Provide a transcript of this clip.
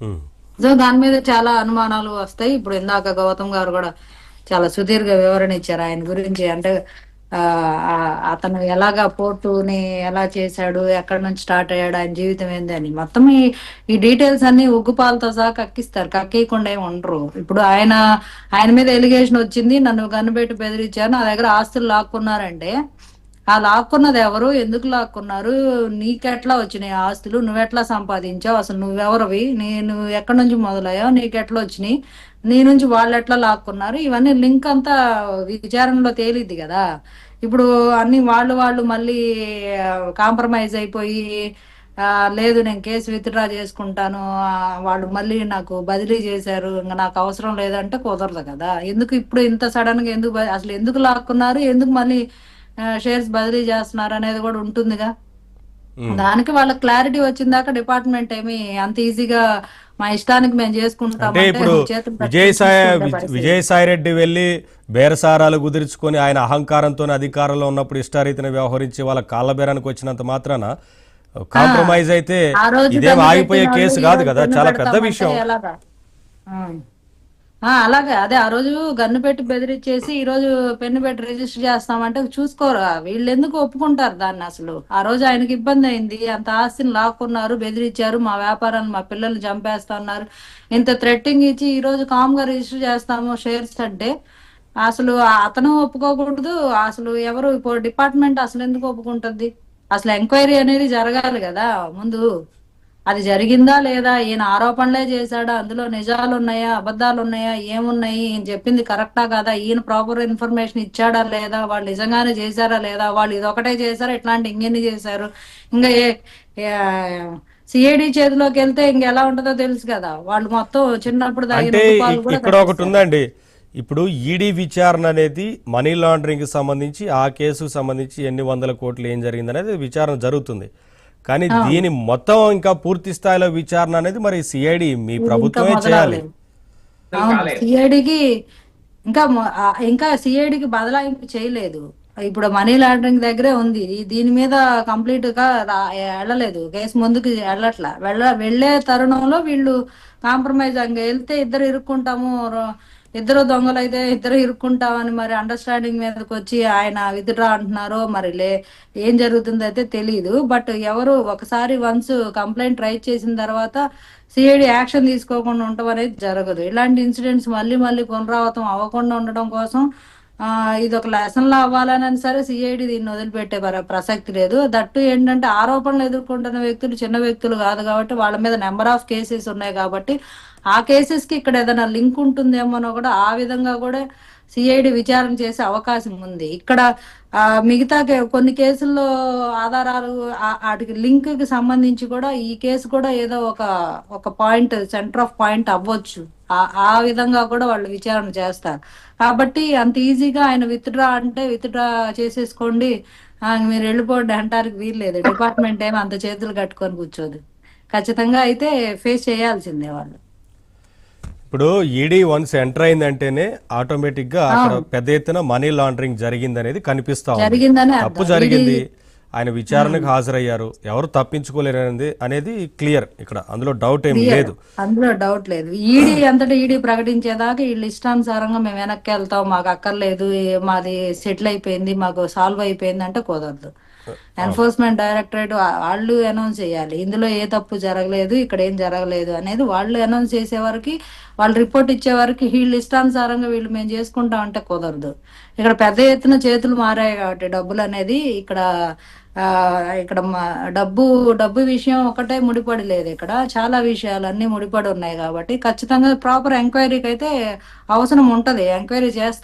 ఉమ్. So దాని మీద చాలా అనుమానాలు వస్తాయి. ఇప్పుడు ఇందాక గౌతమ్ గారు కూడా చాలా సుదీర్ఘ వివరణ ఇచ్చారు ఆయన గురించి. అంటే అతను ఎలాగా పోర్టుని ఎలా చేశాడు, ఎక్కడి నుంచి స్టార్ట్ అయ్యాడు, ఆయన జీవితం ఏంది అని మొత్తం ఈ డీటెయిల్స్ అన్ని ఉగ్గుపాలతో సహా కక్కిస్తారు. కక్కియకుండా ఏమి ఉండరు. ఇప్పుడు ఆయన మీద ఎలిగేషన్ వచ్చింది, నన్ను కనిపెట్టి బెదిరించారు, నా దగ్గర ఆస్తులు లాక్కున్నారంటే ఆ లాక్కున్నది ఎవరు, ఎందుకు లాక్కున్నారు, నీకెట్లా వచ్చినాయి ఆస్తులు, నువ్వెట్లా సంపాదించావు, అసలు నువ్వెవరివి, నేను ఎక్కడి నుంచి మొదలయ్యావు, నీకెట్లా వచ్చినాయి, నీ నుంచి వాళ్ళు ఎట్లా లాక్కున్నారు, ఇవన్నీ లింక్ అంతా విచారణలో తేలిద్ది కదా. ఇప్పుడు అన్ని వాళ్ళు మళ్ళీ కాంప్రమైజ్ అయిపోయి ఆ లేదు నేను కేసు విత్డ్రా చేసుకుంటాను, వాళ్ళు మళ్ళీ నాకు బదిలీ చేశారు, ఇంకా నాకు అవసరం లేదంటే కుదరదు కదా. ఎందుకు ఇప్పుడు ఇంత సడన్ గా ఎందుకు అసలు ఎందుకు లాక్కున్నారు, ఎందుకు మళ్ళీ షేర్స్ బదిలీ చేస్తున్నారు అనేది కూడా ఉంటుందిగా. ఉమ్. దానికి వాళ్ళకి క్లారిటీ వచ్చిందాక డిపార్ట్మెంట్ ఏమి అంత ఈజీగా మా ఇష్టానికి మేము అంటే చేసుకుంటామంటే ఇప్పుడు చేతులు కట్టుకొని చూసుకుంటే పరిస్థితి. విజయసాయి రెడ్డి వెళ్ళి బేరసారాలు కుదుర్చుకొని ఆయన అహంకారంతో అధికారంలో ఉన్నప్పుడు ఇష్టారీతిని వ్యవహరించి వాళ్ళ కాళ్ళబేరానికి వచ్చినంత మాత్రాన కాంప్రమైజ్ అయితే ఆ రోజు ఇదేం కన్ను ఆగిపోయే పెట్టిన వాళ్ళు కేసు ఈ కాదు రోజు కదా, పెన్ను చాలా పెద్ద పెడతామంటే విషయం. ఎలాగా? ఆ. అలాగే అదే ఆ రోజు గన్ను పెట్టి బెదిరించేసి ఈ రోజు పెన్ను పెట్టి రిజిస్టర్ చేస్తామంటే చూసుకోరా, వీళ్ళు ఎందుకు ఒప్పుకుంటారు దాన్ని. అసలు ఆ రోజు ఆయనకి ఇబ్బంది అయింది, అంత ఆస్తిని లాక్కున్నారు, బెదిరించారు, మా వ్యాపారాన్ని మా పిల్లల్ని చంపేస్తున్నారు, ఇంత థ్రెట్టింగ్ ఇచ్చి ఈ రోజు కామ్ గా రిజిస్టర్ చేస్తాము షేర్స్ అంటే అసలు అతను ఒప్పుకోకూడదు. అసలు ఎవరు ఇప్పుడు డిపార్ట్మెంట్ అసలు ఎందుకు ఒప్పుకుంటుంది? అసలు ఎంక్వైరీ అనేది జరగాలి కదా ముందు. అది జరిగిందా లేదా, ఈయన ఆరోపణలే చేశాడా, అందులో నిజాలు ఉన్నాయా అబద్ధాలు ఉన్నాయా, ఏమున్నాయి, ఈయన చెప్పింది కరెక్టా కాదా, ఈయన ప్రాపర్ ఇన్ఫర్మేషన్ ఇచ్చాడా లేదా, వాళ్ళు నిజంగానే చేశారా లేదా, వాళ్ళు ఇదొకటే చేశారా, ఇట్లాంటి ఇంకెన్ని చేశారు, ఇంకా సిఐడి చేతిలోకి వెళ్తే ఇంకెలా ఉంటుందో తెలుసు కదా. వాళ్ళు మొత్తం చిన్నప్పుడు తాగిన అంటే ఉగ్గుపాలు కూడా ఇక్కడ ఒకటి కక్కిస్తారు. ఉందండి. ఇప్పుడు ఈడీ విచారణ అనేది మనీ లాండరింగ్కి సంబంధించి ఆ కేసుకు సంబంధించి ఎన్ని వందల కోట్లు ఏం జరిగింది అనేది విచారణ జరుగుతుంది. కానీ అవును. దీని మొత్తం ఇంకా పూర్తి స్థాయిలో విచారణ అనేది మరి సిఐడి మీ ఇది ఇంకా ప్రభుత్వమే చేయాలి. మొదలవలేదు. అవును, సిఐడికి ఇంకా సిఐడికి బదలాయింపు చేయలేదు. ఇప్పుడు మనీ లాండరింగ్ దగ్గరే ఉంది, దీని మీద కంప్లీట్ గా వెళ్ళలేదు, కేసు ముందుకు వెళ్ళట్లా. వెళ్ళే తరుణంలో వీళ్ళు కాంప్రమైజ్ అంగా వెళ్తే ఇద్దరు ఇరుక్కుంటాము, ఇద్దరు దొంగలైతే ఇద్దరు ఇరుక్కుంటామని మరి అండర్స్టాండింగ్ మీదకి వచ్చి ఆయన విత్డ్రా అంటున్నారో మరి ఏం జరుగుతుందో అయితే తెలియదు. బట్ ఎవరు ఒకసారి వన్స్ కంప్లైంట్ రైజ్ చేసిన తర్వాత సిఐడి యాక్షన్ తీసుకోకుండా ఉండటం అనేది జరగదు. ఇలాంటి ఇన్సిడెంట్స్ మళ్ళీ మళ్ళీ పునరావృతం అవ్వకుండా ఉండడం కోసం ఇది ఒక లెసన్ లా అవ్వాలని సరే సిఐడి దీన్ని వదిలిపెట్టే ప్రసక్తి లేదు. దట్టు ఏంటంటే ఆరోపణలు ఎదుర్కొంటున్న వ్యక్తులు చిన్న వ్యక్తులు కాదు కాబట్టి వాళ్ళ మీద నెంబర్ ఆఫ్ కేసెస్ ఉన్నాయి కాబట్టి ఆ కేసెస్ కి ఇక్కడ ఏదైనా లింక్ ఉంటుందేమోనో కూడా ఆ విధంగా కూడా సిఐడి విచారణ చేసే అవకాశం ఉంది. ఇక్కడ మిగతా కొన్ని కేసుల్లో ఆధారాలు వాటికి లింక్ కి సంబంధించి కూడా ఈ కేసు కూడా ఏదో ఒక పాయింట్ సెంటర్ ఆఫ్ పాయింట్ అవ్వచ్చు. ఆ విధంగా కూడా వాళ్ళు విచారణ చేస్తారు. కాబట్టి అంత ఈజీగా ఆయన విత్డ్రా అంటే విత్డ్రా చేసేసుకోండి, మీరు వెళ్ళిపోండి అంటానికి వీల్లేదు. డిపార్ట్మెంట్ ఏమో అంత చేతులు కట్టుకొని కూర్చోదు. ఖచ్చితంగా అయితే ఫేస్ చేయాల్సిందే వాళ్ళు. ఇప్పుడు ఈడీ వన్స్ ఎంటర్ అయిందంటేనే ఆటోమేటిక్గా అక్కడ అవును, పెద్ద ఎత్తున మనీ లాండరింగ్ జరిగింది అనేది కనిపిస్తా ఉంది. జరిగిందనే తప్పు అర్థం. జరిగింది, ఆయన విచారణకు హాజరయ్యారు, ఎవరు తప్పించుకోలేరు అనేది క్లియర్. ఇక్కడ అందులో డౌట్ ఏం క్లియర్, లేదు. అందులో డౌట్ లేదు. ఈడీ అంతటా ఈడీ ప్రకటించేదాకా వీళ్ళు ఇష్టానుసారంగా మేము వెనక్కి వెళ్తాం, మాకు అక్కర్లేదు, మాది సెటిల్ అయిపోయింది, మాకు సాల్వ్ అయిపోయింది అంటే కుదరదు. అవును. ఎన్ఫోర్స్మెంట్ డైరెక్టరేట్ వాళ్ళు అనౌన్స్ చేయాలి ఇందులో ఏ తప్పు జరగలేదు, ఇక్కడ ఏం జరగలేదు అనేది. వాళ్ళు అనౌన్స్ చేసే వరకు, వాళ్ళు రిపోర్ట్ ఇచ్చే వరకు వీళ్ళు ఇష్టానుసారంగా వీళ్ళు మేము చేసుకుంటాం అంటే కుదరదు. ఇక్కడ పెద్ద ఎత్తున చేతులు మారాయి కాబట్టి డబ్బులు అనేది ఆ ఇక్కడ డబ్బు డబ్బు విషయం ఒకటే ముడిపడి లేదు, ఇక్కడ చాలా విషయాలు అన్ని ముడిపడి ఉన్నాయి కాబట్టి ఖచ్చితంగా ప్రాపర్ ఎంక్వైరీకి అయితే అవసరం ఉంటది, ఎంక్వైరీ చేస్తారు.